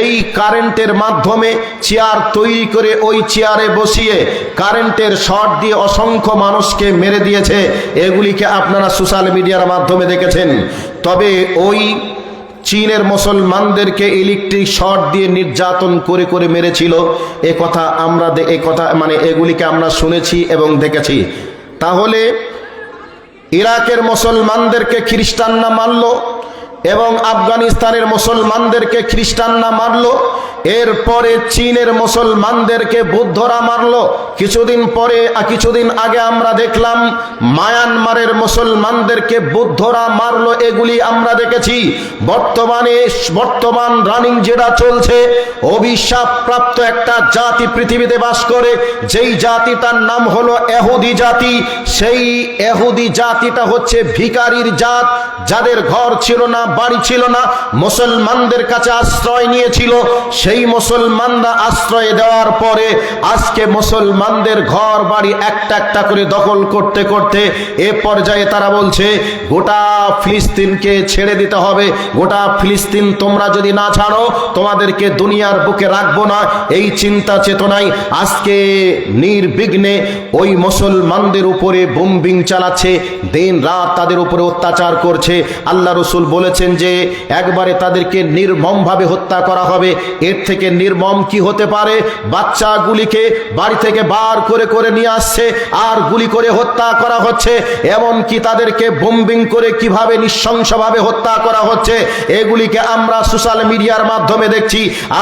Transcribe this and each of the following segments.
সেই কারেন্টের মাধ্যমে চেয়ার তৈরি করে ওই চেয়ারে বসিয়ে কারেন্টের শর্ট দিয়ে অসংখ্য মানুষকে মেরে দিয়েছে। এগুলিকে আপনারা সোশ্যাল মিডিয়ার মাধ্যমে দেখেছেন। তবে ওই চীনের মুসলমানদেরকে ইলেকট্রিক শর্ট দিয়ে নির্যাতন করে করে মেরেছিল, এগুলিকে আমরা শুনেছি এবং দেখেছি। তাহলে ইরাকের মুসলমানদেরকে খ্রিস্টানরা মারল এবং আফগানিস্তানের মুসলমানদেরকে খ্রিস্টানরা মারল, এরপরে চীনের মুসলমানদেরকে বৌদ্ধরা মারল। কিছুদিন আগে আমরা দেখলাম মায়ানমারের মুসলমানদেরকে বৌদ্ধরা মারল। এগুলি আমরা দেখেছি। বর্তমান রানিং যেটা চলছে, অভিশাপ প্রাপ্ত একটা জাতি পৃথিবীতে বাস করে, যেই জাতিটার নাম হলো এহুদি জাতি। সেই এহুদি জাতিটা হচ্ছে ভিখারির জাত, যাদের ঘর ছিল না, বাড়ি ছিল না, মুসলমানদের কাছে আশ্রয় নিয়েছিল। সেই মুসলমানরা আশ্রয় দেওয়ার পরে আজকে মুসলমানদের ঘর বাড়ি একটা একটা করে দখল করতে করতে এ পর্যায়ে তারা বলছে গোটা ফিলিস্তিনকে ছেড়ে দিতে হবে, গোটা ফিলিস্তিন তোমরা যদি না ছাড়ো তোমাদেরকে দুনিয়ার বুকে রাখবো না। এই চিন্তা চেতনায় আজকে নির্বিঘ্নে ওই মুসলমানদের উপরে বোম্বিং চালাচ্ছে, দিন রাত তাদের উপরে অত্যাচার করছে। আল্লাহ রসুল বলেছেন যে একবারে তাদেরকে নির্মমভাবে হত্যা করা হবে। এর থেকে নির্মম কি হতে পারে? বাচ্চাগুলিকে বাড়ি থেকে বার করে করে নিয়ে আসছে আর গুলি করে হত্যা করা হচ্ছে। এমনকি তাদেরকে বোম্বিং করে কিভাবে নৃশংসভাবে হত্যা করা হচ্ছে, এগুলিকে আমরা সোশ্যাল মিডিয়ার মাধ্যমে দেখছি।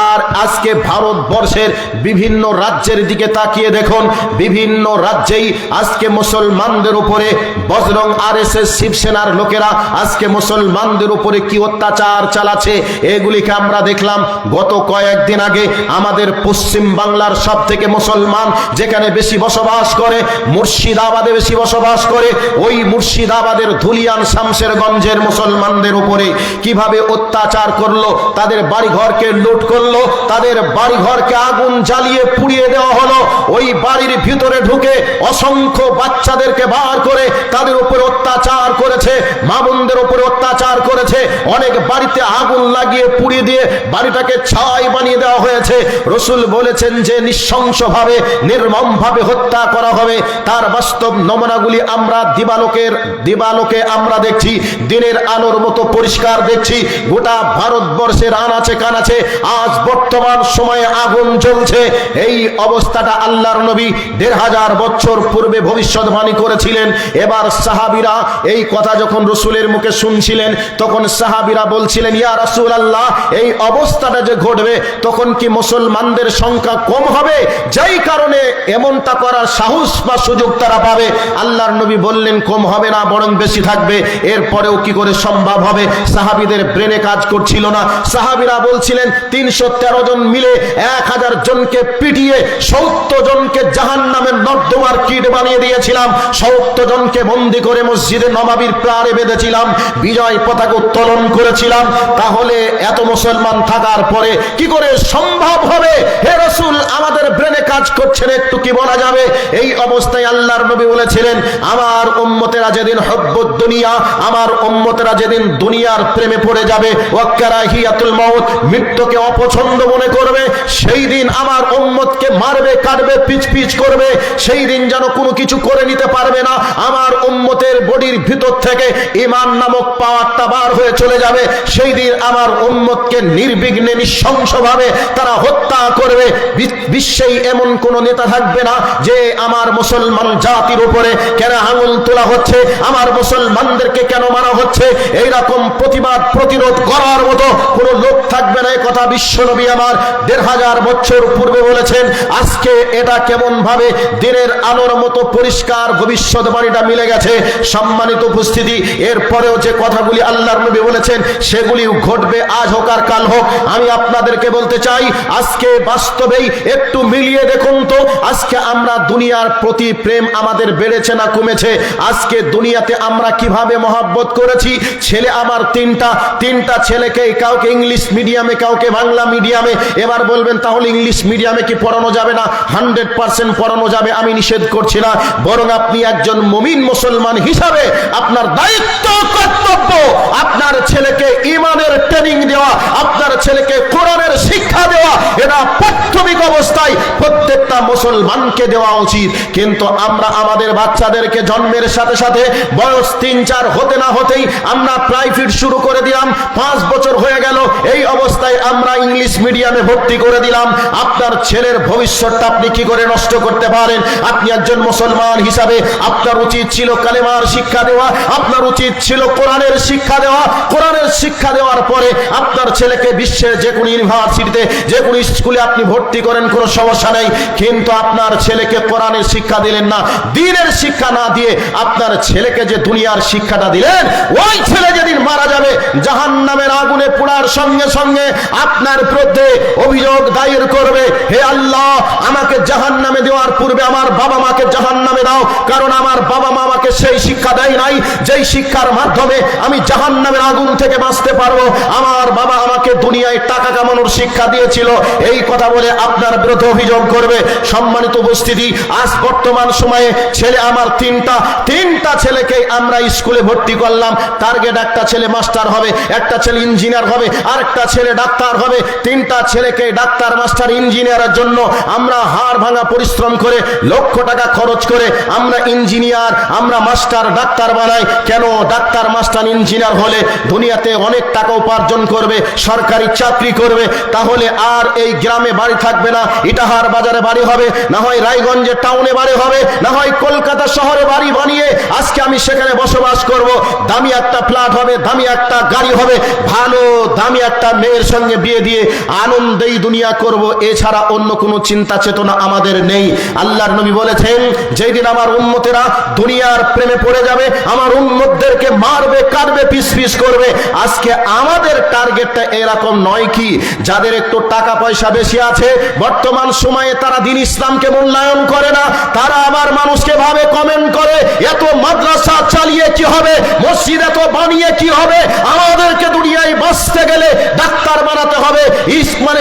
আর আজকে ভারতবর্ষের বিভিন্ন রাজ্যের দিকে তাকিয়ে দেখুন, বিভিন্ন রাজ্যেই আজকে মুসলমানদের উপরে বজরং RSS শিবসেনার লোকেরা আজকে মুসলমানদের উপরে কি অত্যাচার চালাচ্ছে, এগুলিকে আমরা দেখলাম। গত কয়েকদিন আগে আমাদের পশ্চিম বাংলার সব থেকে মুসলমান যেখানে বেশি বসবাস করে, মুর্শিদাবাদে বেশি বসবাস করে, ওই মুর্শিদাবাদের ধুলিয়ান শামশেরগঞ্জের মুসলমানদের উপরে কিভাবে অত্যাচার করলো, তাদের বাড়িঘরকে লুট করলো, তাদের বাড়িঘরকে আগুন জ্বালিয়ে পুড়িয়ে দেওয়া হলো। ওই বাড়ির ভিতরে ঢুকে অসংখ্য বাচ্চাদেরকে বার করে তাদের উপরে অত্যাচার করেছে, মা বোনদের উপরে অত্যাচার করেছে। অনেক বাড়িতে আগুন লাগিয়ে পুড়িয়ে দিয়ে বাড়িটাকে ছাই বানিয়ে দেওয়া হয়েছে। রসুল বলেছেন যে নৃশংসভাবে নির্মমভাবে হত্যা করা হবে। তার বাস্তব নমুনাগুলি আমরা দিবালোকে আমরা দেখছি, দিনের আলোর মতো পরিষ্কার দেখছি। গোটা ভারতবর্ষের আনাচে কানাচে আজ বর্তমান সময়ে আগুন জ্বলছে। এই অবস্থাটা আল্লাহর নবী ১৫০০ বছর পূর্বে ভবিষ্যৎবাণী করেছিলেন। এবার সাহাবীরা এই কথা যখন রসুলের মুখে শুনছিলেন, তখন সাহাবীরা বলছিলেন, ইয়া রাসূলুল্লাহ, এই অবস্থাটা যে ঘটবে তখন কি মুসলমানদের সংখ্যা কম হবে, যেই কারণে এমনটা করার সাহস বা সুযোগ তারা পাবে? আল্লাহর নবী বললেন, কম হবে না, বরং বেশি থাকবে। এরপরেও কি করে সম্ভব হবে? সাহাবীদের ব্রেনে কাজ করছিল না। সাহাবীরা বলছিলেন ৩১৩ জন মিলে ১০০০ জনকে পিটিয়ে ৭০ জনকে জাহান্নামের নর্দমার কীট বানিয়ে দিয়েছিলাম, ৭০ জনকে বন্দী করে মসজিদে নববীর প্রারে বেঁধেছিলাম, বিজয় পতাকা উত্তোলন করেছিলাম। তাহলে এত মুসলমান থাকার পরে কি করে সম্ভব হবে? হে রাসূল, আমাদের ব্রেনে কাজ করছে না, একটু কি বলা যাবে? এই অবস্থায় আল্লাহর নবী বলেছিলেন, আমার উম্মতেরা যেদিন হব্বুদ দুনিয়া, আমার উম্মতেরা যেদিন দুনিয়ার প্রেমে পড়ে যাবে, ওয়া কারাহিয়াতুল মাউত, মৃত্যুকে অপছন্দ মনে করবে, সেই দিন আমার উম্মতকে মারবে, কাটবে, পিচ করবে। সেই দিন যেন কোনো কিছু করে নিতে পারবে না। আমার উম্মতের বডির ভিতর থেকে ঈমান নামক পাওয়ারটা বার হয়ে চলে যাবে। সেই দিন আমার উম্মতকে নির্বিঘ্নে নৃশংসভাবে তারা হত্যা করবে। বিশ্বেই এমন কোন নেতা থাকবে না যে আমার মুসলমান জাতির উপরে কেন আঙুল তোলা হচ্ছে, আমার মুসলমানদেরকে কেন মারা হচ্ছে, এইরকম প্রতিবাদ প্রতিরোধ করার মতো কোন লোক থাকবে না। এই কথা বিশ্বনবী আমার ১৫০০ বছর পূর্বে বলেছেন। আজকে এটা কেমন ভাবে দিনের আলোর মতো পরিষ্কার ভবিষ্যৎবাণীটা মিলে গেছে। সম্মানিত উপস্থিতি, এরপরেও যে কথাগুলি আল্লাহর নবী বলেছেন সেগুলি ঘটবে, আজ হোক আর কাল হোক। আমি আপনাদেরকে বলতে চাই, আজকে বাস্তবেই একটু মিলিয়ে দেখুন তো, আজকে আমরা দুনিয়ার প্রতি প্রেম আমাদের বেড়েছে না কমেছে? আজকে দুনিয়াতে আমরা কিভাবে মহব্বত করেছি। ছেলে আমার তিনটা ছেলেকে, কাউকে ইংলিশ মিডিয়ামে, কাউকে বাংলা মিডিয়ামে। এবার বলবেন তাহলে ইংলিশ মিডিয়ামে কি পড়ানো যাবে না? 100% পড়ানো যাবে, আমি নিষেধ করছি না। বরং আপনি একজন মুমিন মুসলমান হিসাবে আপনার দায়িত্ব, কর্তব্য আপনার ছেলেকে ঈমানের ট্রেনিং দেওয়া, আপনার ছেলেকে কোরআনের শিক্ষা প্রত্যেকটা মুসলমানকে দেওয়া উচিত। কিন্তু আমরা আমাদের বাচ্চাদেরকে জন্মের সাথে সাথে বয়স 3-4 হতে না হতেই আমরা প্রাইভেট শুরু করে দিলাম। 5 বছর হয়ে গেল, এই অবস্থায় আমরা ইংলিশ মিডিয়ামে ভর্তি করে দিলাম। আপনার ছেলের ভবিষ্যৎটা আপনি কি করে নষ্ট করতে পারেন? আপনি একজন মুসলমান হিসাবে আপনার উচিত ছিল কালেমার শিক্ষা দেওয়া, আপনার উচিত ছিল কোরআনের শিক্ষা দেওয়া। কোরআনের শিক্ষা দেওয়ার পরে আপনার ছেলেকে বিশ্বের যে কোনো ইউনিভার্সিটিতে, যে কোনো স্কুলে আপনি ভর্তি করেন, কোনো সমস্যা নেই। কিন্তু আপনার ছেলেকে কোরআনের শিক্ষা দিলেন না, দ্বীনের শিক্ষা না দিয়ে আপনার ছেলেকে যে দুনিয়ার শিক্ষাটা দিলেন, ওই ছেলে যেদিন মারা যাবে জাহান্নামের আগুনে পোড়ার সঙ্গে সঙ্গে আপনার বিরুদ্ধে অভিযোগ দায়ের করবে, হে আল্লাহ, আমাকে জাহান্নামে দেওয়ার পূর্বে আমার বাবা মাকে জাহান্নামে দাও, কারণ আমার বাবা মা আমাকে সেই শিক্ষা দেয় নাই যেই শিক্ষার মাধ্যমে আমি জাহান্নামের আগুন থেকে বাঁচতে পারবো। আমার বাবা আমাকে দুনিয়ায় টাকা কামানোর শিক্ষা দিয়েছিল, এই কথা বলে আপনার বিরুদ্ধে অভিযোগ করবে। সম্মানিত উপস্থিতি, আজ বর্তমান সময়ে ছেলে আমার তিনটা ছেলেকে আমরা স্কুলে ভর্তি করলাম। টার্গেট একটা ছেলে মাস্টার হবে, একটা ছেলে ইঞ্জিনিয়ার হবে, আর একটা ছেলে ডাক্তার হবে। 3টা ছেলেকে ডাক্তার, মাস্টার, ইঞ্জিনিয়ারের জন্য আমরা হাড় ভাঙা পরিশ্রম করে লক্ষ টাকা খরচ করে আমরা ইঞ্জিনিয়ার, আমরা মাস্টার, ডাক্তার বানাই। কেন? ডাক্তার, মাস্টার, ইঞ্জিনিয়ার হলে দুনিয়াতে অনেক টাকা উপার্জন করবে, সরকারি চাকরি করবে, তাহলে আর এই গ্রামে বাড়ি থাকবে না, ইটাহার বাজারে বাড়ি হবে, না হয় রায়গঞ্জে টাউনে বাড়ি হবে, না হয় কলকাতা শহরে বাড়ি বানিয়ে আজকে আমি সেখানে বসবাস করব। দামি একটা ফ্ল্যাট হবে, দামি একটা গাড়ি হবে, ভালো দামি একটা মেয়ের সঙ্গে বিয়ে দিয়ে আনন্দেই দুনিয়া করব। এছাড়া অন্য কোনো চিন্তা চেতনা আমাদের নেই। আল্লাহর নবী বলেছেন, যেই দিন আমার উম্মতেরা দুনিয়ার প্রেমে পড়ে যাবে, আমার উম্মতদেরকে মারবে, কাটবে, পিস পিস করবে। আজকে আমাদের টার্গেটটা এরকম নয় কি যাদের একটু টাকা পয়সা বেশি আছে, বর্তমান সময়ে তারা দ্বীন ইসলামকে মূল্যায়ন করে না, তারা আবার মানুষকে ভাবে, কমেন্ট করে, এত মাদ্রাসা চালিয়ে কি হবে, মসজিদ এত বানিয়ে কি হবে, আমাদেরকে দুনিয়ায় বাঁচতে গেলে ডাক্তার বানাতে হবে,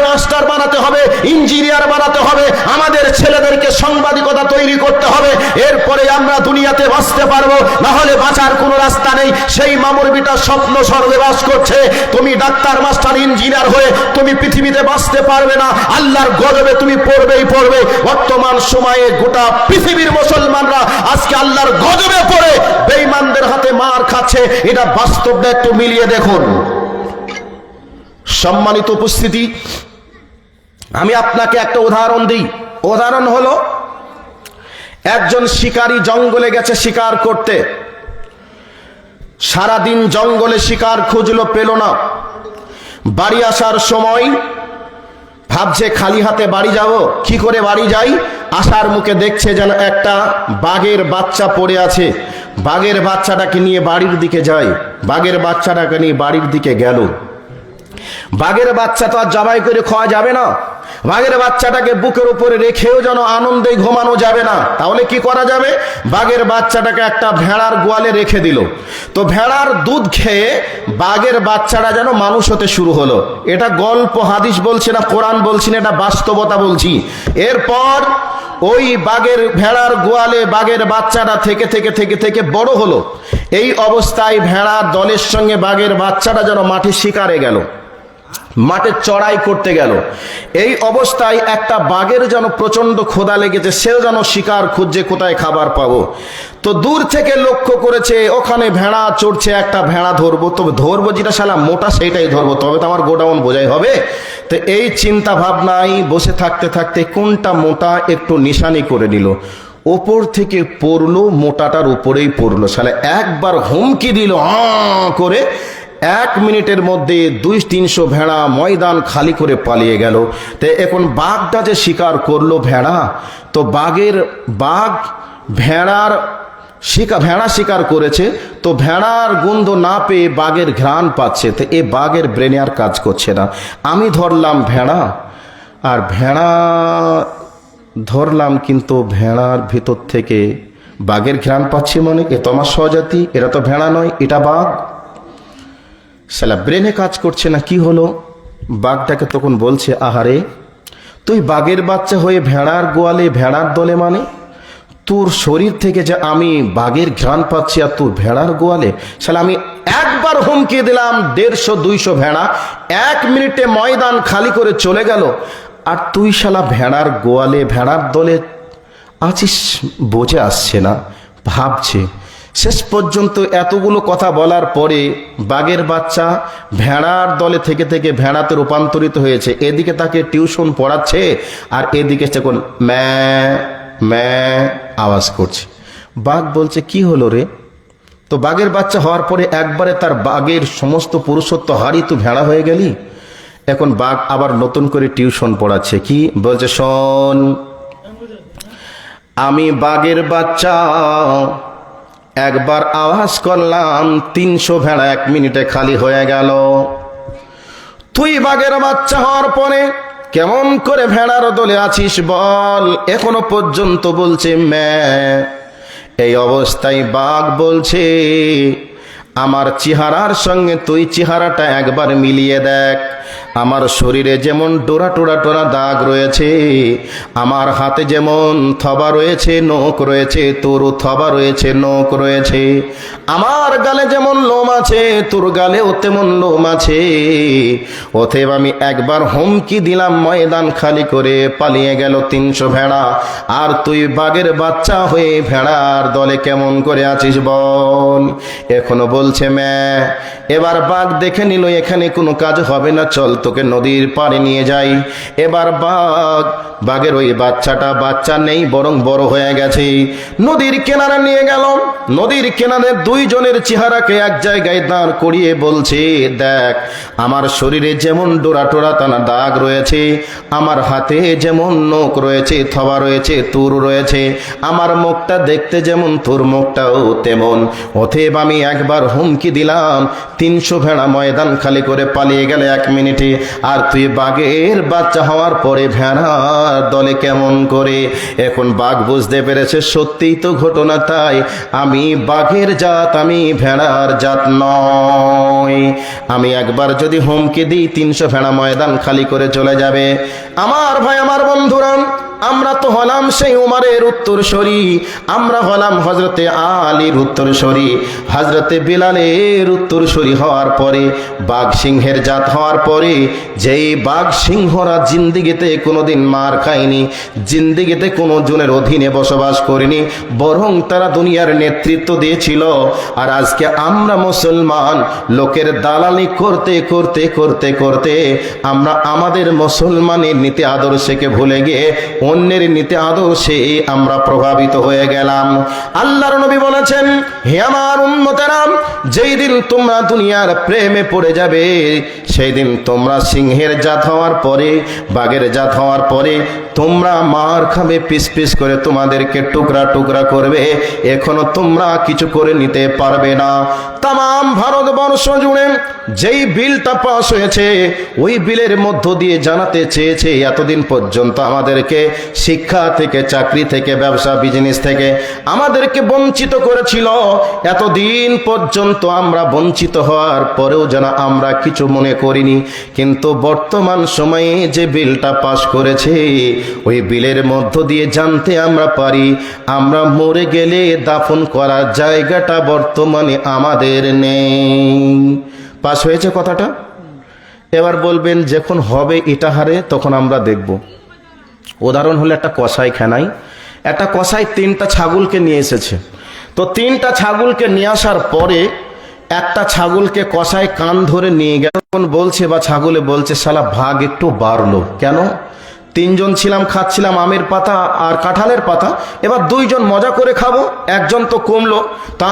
মাস্টার বানাতে হবে, ইঞ্জিনিয়ার বানাতে হবে, আমাদের ছেলেদেরকে সাংবাদিকতা তৈরি করতে হবে, এরপরে আমরা দুনিয়াতে বাঁচতে পারবো, না হলে বাঁচার কোনো রাস্তা নেই। সেই মামুরবিটা স্বপ্ন স্বর্গে বাস করছে, তুমি ডাক্তার, মাস্টার, ইঞ্জিনিয়ার হয়ে তুমি পৃথিবীতে বাঁচতে পারবে না, আল্লাহর গজবে তুমি পড়বেই পড়বে। বর্তমান সময়ে গোটা পৃথিবীর মুসলমানরা আজকে আল্লাহর গজবে পড়ে বেঈমানদের হাতে মার খাচ্ছে। এটা বাস্তবটা একটু মিলিয়ে দেখুন। সম্মানিত উপস্থিতি, আমি আপনাকে একটা উদাহরণ দিই। উদাহরণ হলো, একজন শিকারী জঙ্গলে গেছে শিকার করতে, সারাদিন জঙ্গলে শিকার খুঁজলো, পেল না। বাড়ি আসার সময় ভাবছে খালি হাতে বাড়ি যাব, কি করে বাড়ি যাই? আসার মুখে দেখছে যেন একটা বাঘের বাচ্চা পড়ে আছে, বাঘের বাচ্চাটাকে নিয়ে বাড়ির দিকে যায়। বাঘের বাচ্চাটাকে নিয়ে বাড়ির দিকে গেল। বাঘের বাচ্চা তো আর জবাই করে খাওয়া যাবে না, বাঘের বাচ্চাটাকে বুকের উপরে রেখেও যেন আনন্দে ঘুমানো যাবে না, তাহলে কি করা যাবে? বাঘের বাচ্চাটাকে একটা ভেড়ার গোয়ালে রেখে দিল। তো ভেড়ার দুধ খেয়ে বাঘের বাচ্চাটা যেন মানুষ হতে শুরু হলো। এটা গল্প, হাদিস বলছি না, কোরআন বলছি না, এটা বাস্তবতা বলছি। এরপর ওই ভেড়ার গোয়ালে বাঘের বাচ্চাটা থেকে থেকে থেকে থেকে বড় হলো। এই অবস্থায় ভেড়ার দলের সঙ্গে বাঘের বাচ্চাটা যেন মাঠে শিকারে গেল, মাঠে চড়াই করতে গেল। এই অবস্থায় একটা বাঘের যেন প্রচন্ড ক্ষুধা লেগেছে, সেও যেন শিকার খুঁজছে কোথায় খাবার পাবো। তো দূর থেকে লক্ষ্য করেছে ওখানে ভেড়া চড়ছে, একটা ভেড়া ধরবো, তবে ধরবো যেটা শালা মোটা সেইটাই ধরবো, তবে তো আমার গোডাউন বোঝাই হবে। তো এই চিন্তা ভাবনায় বসে থাকতে থাকতে কোনটা মোটা একটু নিশানি করে নিল, ওপর থেকে পড়লো, মোটাটার উপরেই পড়লো। শালা একবার হুমকি দিল করে, 1 মিনিটের মধ্যে 200-300 ভেড়া ময়দান খালি করে পালিয়ে গেল। তো এখন বাঘটা যে শিকার করলো ভেড়া, তো বাঘ ভেড়া শিকার করেছে, তো ভেড়ার গন্ধ না পেয়ে বাঘের ঘ্রাণ পাচ্ছে। তো এ বাঘের ব্রেনে আর কাজ করছে না, আমি ধরলাম ভেড়া, আর ভেড়া ধরলাম, কিন্তু ভেড়ার ভিতর থেকে বাঘের ঘ্রাণ পাচ্ছি, মানে এ তো আমার স্বজাতি, এরা তো ভেড়া নয়, এটা বাঘ। শালা ব্রেনে কাজ করছে না। কি হলো? বাঘটাকে তখন বলছে, আহারে, তুই বাঘের বাচ্চা হয়ে ভেড়ার গোয়ালে, ভেড়ার দলে, মানে তোর শরীর থেকে যে আমি বাঘের ঘ্রাণ পাচ্ছি, আর তোর ভেড়ার গোয়ালে। শালা আমি একবার হুমকি দিলাম, 150-200 ভেড়া 1 মিনিটে ময়দান খালি করে চলে গেল। আর তুই শালা ভেড়ার গোয়ালে ভেড়ার দলে আছিস, বোঝে আসছে না, ভাবছে। শেষ পর্যন্ত এতগুলো কথা বলার পরে বাঘের বাচ্চা ভেড়ার দলে থেকে থেকে ভেড়াতে রূপান্তরিত হয়েছে। এদিকে তাকে টিউশন পড়াচ্ছে আর এদিকে তখন ম্যাঁ ম্যাঁ আওয়াজ করছে। বাঘ বলছে কি হলো রে? তো বাঘের বাচ্চা হওয়ার পরে একবারে তার বাঘের সমস্ত পুরুষত্ব হারিয়ে তুই ভেড়া হয়ে গেলি। এখন বাঘ আবার নতুন করে টিউশন পড়াচ্ছে। কি বলছে? শোন, আমি বাঘের বাচ্চা, একবার আওয়াজ করলাম 300 ভেড়া 1 মিনিটে খালি হয়ে গেল। তুই বাঘের বাচ্চা হওয়ার পরে কেমন করে ভেড়ার দলে আছিস বল? এখনো পর্যন্ত বলছে ম্যাঁ। এই অবস্থায় বাঘ বলছে, আমার চেহারার সঙ্গে তুই চেহারাটা একবার মিলিয়ে দেখ। আমার শরীরে যেমন ডোরা টোরা টোরা দাগ রয়েছে, আমার হাতে যেমন থবা রয়েছে, নখ রয়েছে, তোর থবা রয়েছে, নখ রয়েছে। আমার গালে যেমন লোম আছে, তোর গালেও তেমন লোম আছে। অতএব আমি একবার হুমকি দিলাম, ময়দান খালি করে পালিয়ে গেল 300 ভেড়া। আর তুই বাঘের বাচ্চা হয়ে ভেড়ার দলে কেমন করে আছিস বল? এখনো বলছে ম্যাঁ। এবার বাঘ দেখে নিল এখানে কোনো কাজ হবে না, চল তোকে নদীর পাড়ে নিয়ে যাই। এবার বাঘের ওই বাচ্চা নেই, বরং বড় হয়ে গেছে। নদীর কিনারে নিয়ে গেল। নদীর কিনারে 2 জনের চেহারাকে এক জায়গায় দাঁড় করিয়ে বলছে, দেখ আমার শরীরে যেমন ডোরা টোরা টানা দাগ রয়েছে, আমার হাতে যেমন নখ রয়েছে, থবা রয়েছে, তুর রয়েছে, আমার মুখটা দেখতে যেমন তোর মুখটাও তেমন। অতএব আমি একবার হুমকি দিলাম, 300 ভেড়া ময়দান খালি করে পালিয়ে গেলে 1 মিনিটে। আর তুই বাঘের বাচ্চা হওয়ার পরে ভেড়ার দলে কেমন করে? এখন বাঘ বুঝতে পেরেছে সত্যিই তো ঘটনা তাই। আমি বাঘের জাত, আমি ভেড়ার জাত নয়। আমি একবার যদি হুমকি দিই 300 ভেড়া ময়দান খালি করে চলে যাবে। আমার ভাই, আমার বন্ধুরা, আমরা তো হলাম সেই উমারের উত্তরসূরি, আমরা হলাম হজরতে আলীর উত্তরসূরি, হজরতে বিলালের উত্তরসূরি হওয়ার পরে, বাঘ সিংহের জাত হওয়ার পরে, যেই বাঘ সিংহরা জিন্দিগিতে কোনোদিন মার খায়নি, জিন্দিগিতে কোনো জনের অধীনে বসবাস করেনি, বরং তারা দুনিয়ার নেতৃত্ব দিয়েছিল। আর আজকে আমরা মুসলমান, লোকের দালালি করতে করতে করতে করতে আমরা আমাদের মুসলমানের নীতি আদর্শকে ভুলে গিয়ে অন্যের নীতি আদর্শে আমরা প্রভাবিত হয়ে গেলাম। আল্লাহর নবী বলেছেন, হে আমার উম্মতেরা, যেই দিন তোমরা দুনিয়ার প্রেমে পড়ে যাবে, সেই দিন তোমরা সিংহের জাত হওয়ার পরে, বাঘের জাত হওয়ার পরে তোমরা মার খাবে, পিস পিস করে তোমাদেরকে টুকরা টুকরা করবে, এখনো তোমরা কিছু করে নিতে পারবে না। তাম ভারতবর্ষ জুড়ে যেই বিলটা পাস হয়েছে, ওই বিলের মধ্য দিয়ে জানাতে চেয়েছে এতদিন পর্যন্ত আমাদেরকে শিক্ষা থেকে, চাকরি থেকে, ব্যবসা বিজনেস থেকে আমাদেরকে বঞ্চিত করেছিল। এতদিন পর্যন্ত আমরা বঞ্চিত হওয়ার পরেও যেন আমরা কিছু মনে করিনি। কিন্তু বর্তমান সময়ে যে বিলটা পাস করেছে, ওই বিলের মধ্য দিয়ে জানতে আমরা পারি, আমরা মরে গেলে দাফন করার জায়গাটা বর্তমানে আমাদের নেই। পাস হয়েছে কথাটা। এবার বলবেন যখন হবে ইটাহারে তখন আমরা দেখব। উদাহরণ হলো একটা কসাইখানায় একটা কসাই 3টা ছাগলকে নিয়ে এসেছে। তো 3টা ছাগলকে নিয়ে আসার পরে একটা ছাগলকে কসাই কান ধরে নিয়ে গেল। বলছে বা ছাগলে বলছে, শালা ভাগ একটু বাড়লো কেন? 3 জন ছিলাম, খাচ্ছিলাম আমের পাতা আর কাঁঠালের পাতা, এবার 2 জন মজা করে খাবো, 1 জন তো কমলো। তা